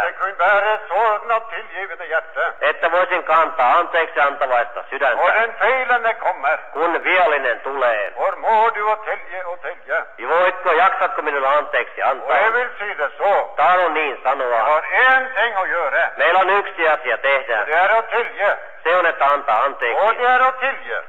Jag kunde bära sådana tillgivande hjärta. Että voisin kantaa anteeksi antavaista Och sydäntä, den feilande kommer. kun viallinen tulee. Förmår du att tälja och tälja? Jaksatko minulle anteeksi Och antaa? jag vill säga det så. Tahdon niin Jag sanoa. har en ting att göra. Meillä on yksi asia tehdä. Det är att tälja. Se on, että antaa Och anteeksi. det är att tälja.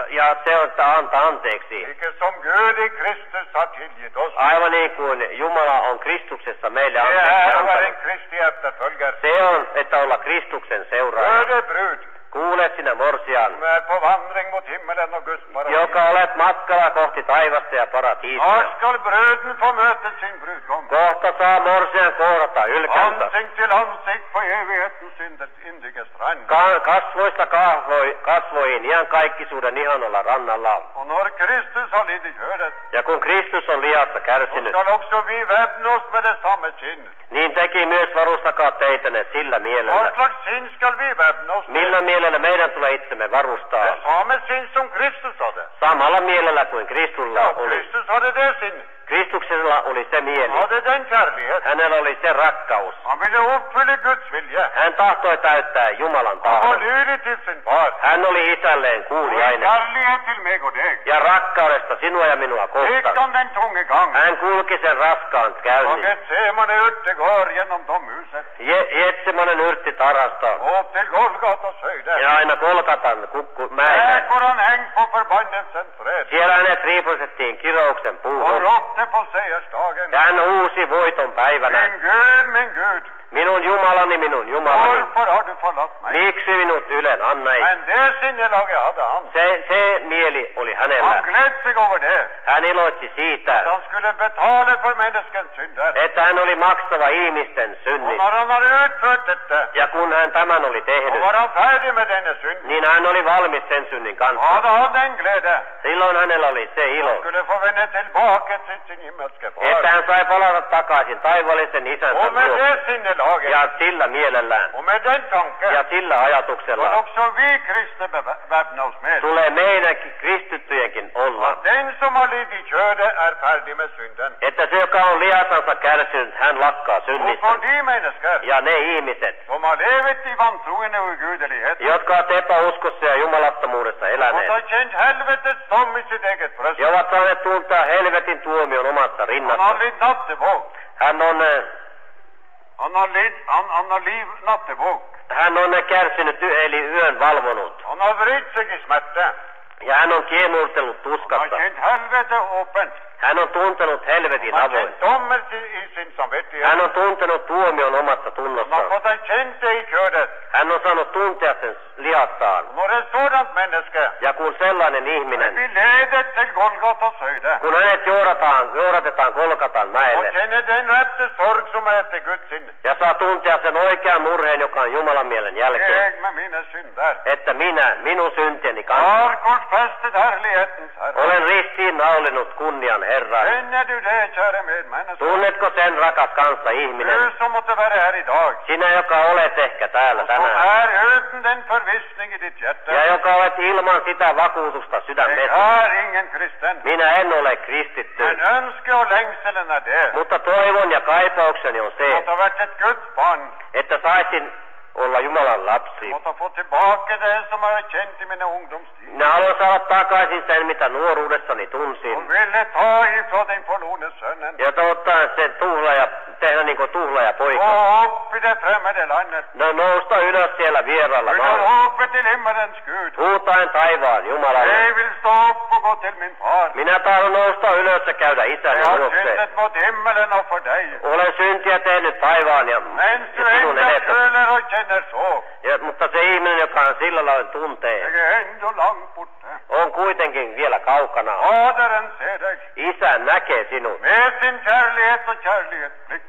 Ja se on, että antaa anteeksi. Vilket som Gud i Kristus har tillgett oss. Aivan niin kuin Jumala on Kristuksessa meille Det anteeksi är att vara antanut. en Kristi efterföljare. Se on, että olla Kristuksen seuraaja. Hör det brud. Kuule sinä morsian, Som är på vandring mot himmelen och Guds paradis. joka olet matkalla kohti taivasta ja paratiisia. Här skall bruden få möta sin brudgom. Kohta saa morsian kohdata ylkänsä. Ansikt till ansikt på evighetens yndiga strand. Kasvoista kasvoihin iankaikkisuuden ihanalla rannalla. Och när Kristus har lidit köret, Ja kun Kristus on liassa så kärsinyt, skall också vi väpna oss med det samma kinn. niin teki myös varustakaa teitänne sillä mielellä. Vad slags kinn skall vi väpna oss med? Millä mielellä meidän tulee itsemme varustaa? Det samma kinn som Kristus hade. Samalla mielellä kuin Kristulla Ja, oli. Kristus hade det sin. Kristuksella oli se Han mieli. hade den kärlighet. Hänellä oli se rakkaus. Han ville uppfylla Guds vilja. Hän tahtoi täyttää Jumalan Han var tahdon. lydig till sin far. Hän oli isälleen Och i kuuliainen. kärlighet till mig och dig. Ja rakkaudesta sinua ja minua Gick kohtaan. han den tunga gång. Hän kulki sen raskaan Och käynnin. Getsemane örtegård genom domhuset. Jetsemanen yrttitarasta Och till Golgatas höjder. ja aina Kolkatan Där kukkumäelle. får han hängt på förbannelsens träd. Siellä hänet riiputettiin kirouksen Och puuhun. ropte på segersdagen. Ja hän huusi voiton päivänä. Min Gud, Minun Jumalani, minun Jumalani. varför har du förlatt mig? Miksi minut ylen annait? Men det sinnelaget hade han. Se mieli oli Han hänellä. glädde sig över det. Hän iloitsi Att siitä, han skulle betala för människans synder. että hän oli maksava ihmisten Och synnit. när han hade utfört detta, Ja kun hän tämän oli och tehnyt, var han färdig med denna synd, niin hän oli valmis sen synnin kanssa. hade han den glädje. Silloin hänellä oli se Han ilo, skulle få vända tillbaka till sin himmelske että far. hän sai palata takaisin taivallisen isänsä Och med luo. det sinnelaget, Ja sillä mielellään och med den tanken, ja sillä får ajatuksella också vi kristna beväpna oss med. tulee meidänkin kristittyjenkin olla, Den som har lidit köret är färdig med synden. että se, joka on liasansa kärsinyt, hän lakkaa Och synnistä. för de människor Ja ne ihmiset, som har levt i vantroen och gudelighet, jotka ovat epäuskossa ja jumalattomuudessa och eläneet, har känt helvetets dom i sitt eget bröst. ja ovat saaneet tuntea helvetin tuomion omassa Han har rinnassa. lidit nattevåg. Hän on Han har liv nattevåg. Hän on kärsinyt eli yön valvonut. Han har vridit sig i smärta. Ja hän on kiemurtellut Han har tuskassa. känt helvete öppet. Hän on tuntenut helvetin Han har avoin. känt domen i sin samvittighet. Hän on tuntenut tuomion omassa Han har tunnossaan. fått en känsla i köret. Hän on saanut tuntea sen lihassaan. När ett sådant människa Ja kun sellainen ihminen, blir ledet till Golgatas höjder kun hänet johdatetaan Kolkatan och mäelle känner den rätta sorg som är till Guds sinne. ja saa tuntea sen oikean murheen, joka on Jumalan mielen jälkeen, Jag med mina synder että minun syntieni kanssa, har korsfästet härlighetens Herre. olen ristiin naulinut kunnian Herran. Känner du det, kära medmänniska? Tunnetko sen, rakas kanssa ihminen? Du som måste vara här idag. Sinä, joka olet ehkä täällä Och som tänään. är utan den förvissning i ditt hjärta. Ja joka olet ilman sitä vakuutusta Jag sydämessä. är ingen kristen. Minä en ole kristitty, Men önskan och längseln är det. mutta toivon ja kaipaukseni on se, Att ha varit ett Guds barn. että saisin olla Jumalan lapsi. Att ha fått tillbaka det som jag har känt i mina ungdomstid. Minä haluan saada takaisin sen, mitä nuoruudessani Och tunsin. ville ta ifrån den förlorne sönnen. Ja ottaa sen tehdä niin kuin tuhlaaja poika. Gå upp i det främmande landet. No nousta ylös siellä vieraalla Vill maalla. ropa till himmelens Gud. Huutaen taivaan Jumalalle. Jag vill stå upp och gå till min far. Minä tahdon nousta ylös ja käydä isäni Jag har luokse. syndat mot himmelen och för dig. Olen syntiä tehnyt taivaan ja Men du sinun ändå edessä. känner och känner så. Mutta se ihminen, joka on sillä lailla tuntee, Jag är ändå långt borta. on kuitenkin vielä kaukana. Fadern ser dig. Isä näkee sinut. Med sin kärlighet och kärleksblick.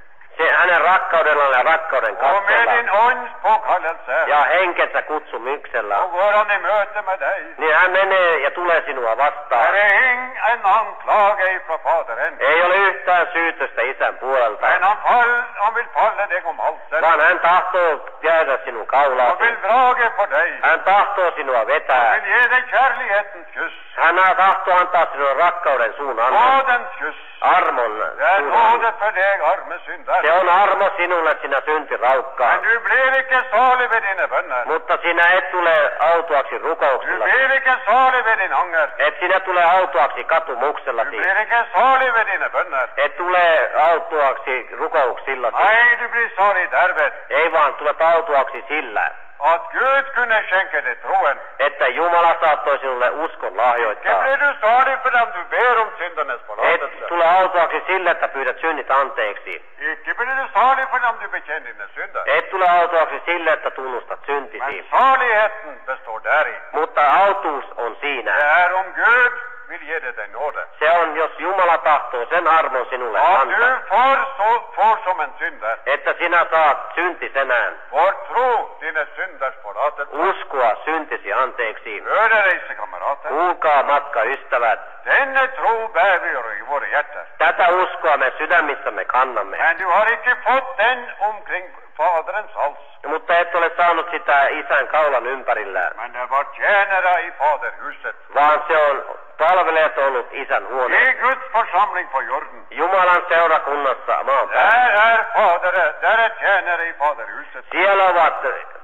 Hänen rakkaudellaan ja rakkauden Och med din katseella ånds påkallelse. ja henkensä kutsumuksella, Och går han i möte med dig. niin hän menee ja tulee sinua Här vastaan. är ingen anklage ifrån Fadern. Ei ole yhtään syytöstä isän puolelta, Men han vill falla dig om halsen. vaan hän tahtoo jäädä sinun Han kaulaasi. vill draga på dig. Hän tahtoo sinua Han vetää. vill ge dig kärlighetens kyss. Hän tahtoo antaa sinulle rakkauden suun annan, Nådens kyss. armon Det är suun annan. nåde för dig, arme syndare. Se on armo sinulle, sinä syntiraukkaa. Men du blir ikke salig ved dine bønner. Mutta sinä et tule autuaksi Du rukouksilla. blir ikke salig ved din anger. Et sinä tule autuaksi Du katumuksellasi. blir ikke salig ved dine bønner. Et tule autuaksi rukouksillasi. Nei, du blir salig derved Ei vaan tulet autuaksi sillä, at Gud kunne skjenke deg troen. että Jumala saattoi sinulle uskon Ikke lahjoittaa. blir du salig for dem du ber om syndernes Et forlatelse. tule autuaksi sillä, että pyydät synnit anteeksi. Ikke blir du salig for dem du bekjenner dine synder. Et tule autuaksi sillä, että tunnustat Men syntisi. saligheten består deri. Mutta autuus on Det siinä. er om Gud vil gi deg den nåde. Se on, jos Jumala tahtoo sen armon sinulle At antaa. du får som en synder, Että sinä saat syntisenään får tro dine synders forlatelse. uskoa syntisi anteeksi. Hør det, reisekammerater. Kuulkaa matkaystävät. Denne tro bærer vi i våre hjerter. Tätä uskoa me sydämissämme kannamme. Men du har ikke fått den omkring Faderens hals. Mutta et ole saanut sitä isän kaulan ympärillään, Men det var tjenere i Faderhuset. vaan se on palvelijat ollut isän I huone. Guds forsamling på jorden. Jumalan seurakunnassa maan päällä. Der er fadere, der er tjenere i Faderhuset. Siellä ovat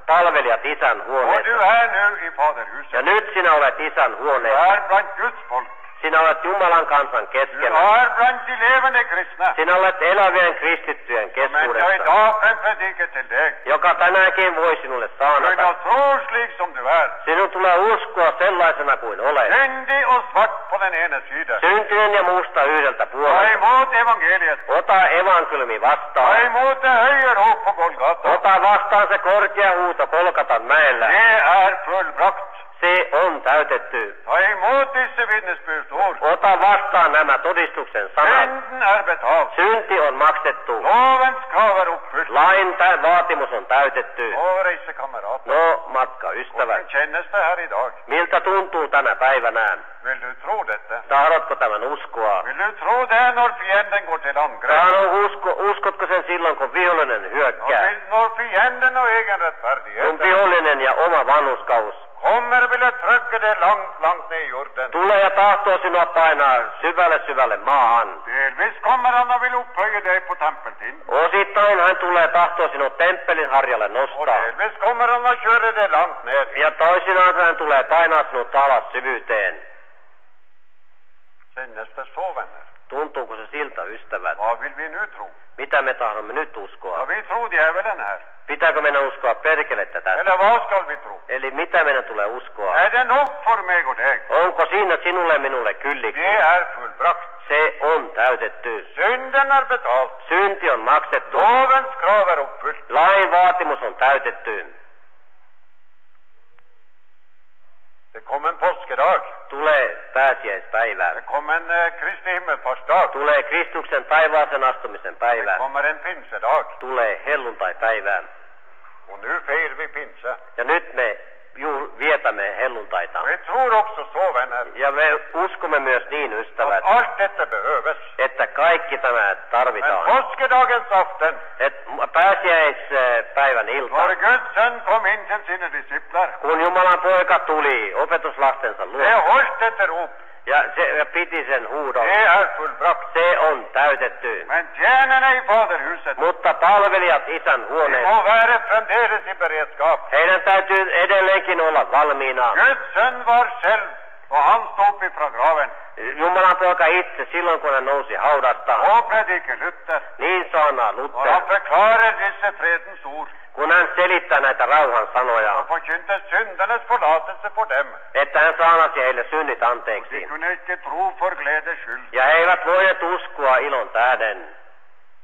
palvelijat isän Og du huoneessa. er nu i Ja Faderhuset. nyt sinä olet isän Du huoneessa. er blant Guds folk. Sinä olet Jumalan kansan Du keskellä. er blant de levende kristne. Sinä olet elävien kristittyjen Men jeg i keskuudessa, dag kan predike til deg. joka tänäänkin voi sinulle Du saanata. må tro slik som du er. Sinun tulee uskoa sellaisena kuin olet. Syndig og svart på den ene side. Syntinen ja musta yhdeltä Ta puolelta. imot evangeliet. Ota evankeliumi Ta vastaan. imot det høye rop på Golgata. Ota vastaan se korkea huuto Kolkatan mäellä. Det er fullbrakt. Se on täytetty. Ta imot disse vitnesbyrdsord. Ota vastaan nämä todistuksen sanat. Synden er betalt. Synti on maksettu. Lovens krav er oppfylt. Lain vaatimus on täytetty. Nå, reisekamerat. No, matkaystävät, Hvordan kjennes det her i dag? miltä tuntuu tänä päivänä? Vil du tro dette? Tahdotko tämän uskoa? Vil du tro det når fienden går til angrep? Uskotko sen silloin, kun vihollinen hyökkää? Når fienden og egen Kun rettferdighet vihollinen ja oma vanhuskaus kommer, vil jeg trykke det langt ned i jorden. tulee ja tahtoo sinua painaa syvälle maahan. Delvis kommer han og vil opphøye deg på tempeltind. Osittain hän tulee tahtoo sinut temppelin harjalle Og nostaa. delvis kommer han og kjøre det langt ned. Ja toisinaan hän tulee painaa sinut alas syvyyteen. Kjennes det så, venner? Tuntuuko se siltä, ystävät? Hva vil vi nu tro? Mitä me tahdomme nyt Ja, uskoa? vi tror djevelen her. Pitääkö meidän uskoa perkelettä tästä? Eller hva skal vi tro? Eli mitä meidän tulee uskoa? Er det nok for meg og deg? Onko siinä sinulle ja minulle kylliksi? Det er fullbrakt. Se on täytetty. Synden er betalt. Synti on maksettu. Lovens krav er oppfylt. Lain vaatimus on täytetty. Det kom en påskedag. Tulee pääsiäispäivää. Det kom en Kristi himmelfartsdag. Tulee Kristuksen taivaaseen astumisen Det päivä. kommer en pinsedag. Tulee helluntaipäivää. Og nu feirer vi pinse. Ja nyt me vietämme helluntaita. Vi tror også så, venner, Ja me uskomme myös niin, at ystävät, alt dette behøves. että kaikki tämä Men tarvitaan. påskedagens aften, Et pääsiäispäivän ilta, når Guds sønn kom inn til sine disipler, kun Jumalan poika tuli opetuslastensa det luo holdt dette rop. ja se piti sen huudon, Det er fullbrakt. se on täytetty. Men tjenerne i Faderhuset, Mutta palvelijat isän de huoneessa, må være fremdeles i beredskap. heidän täytyy edelleenkin olla valmiina. Guds sønn var selv, og han stod opp ifra graven, Jumalan poika itse silloin, kun hän nousi haudasta, og prediker Luther. niin saana Og Luther, han forklarer disse fredens ord, kun hän selittää näitä rauhan sanoja, og forkynte syndernes forlatelse for dem. että hän saanasi heille synnit De anteeksi. kunne ikke tro for gledes skyld. Ja he eivät voineet uskoa ilon tähden,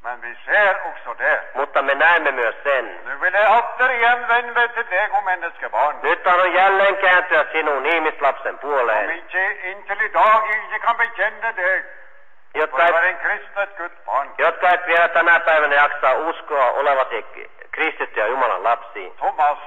Men vi ser også det. mutta me näemme myös sen. Nu vil jeg atter igjen vende meg til deg, o menneskebarn. Nyt tahdon jälleen kääntyä sinun ihmislapsen Om puoleen, ikke inntil i dag ikke kan bekjenne deg, for jotka å et, være en kristet Guds barn. jotka et vielä tänä päivänä jaksaa uskoa olevasi kristittyjä Jumalan lapsi. Thomas,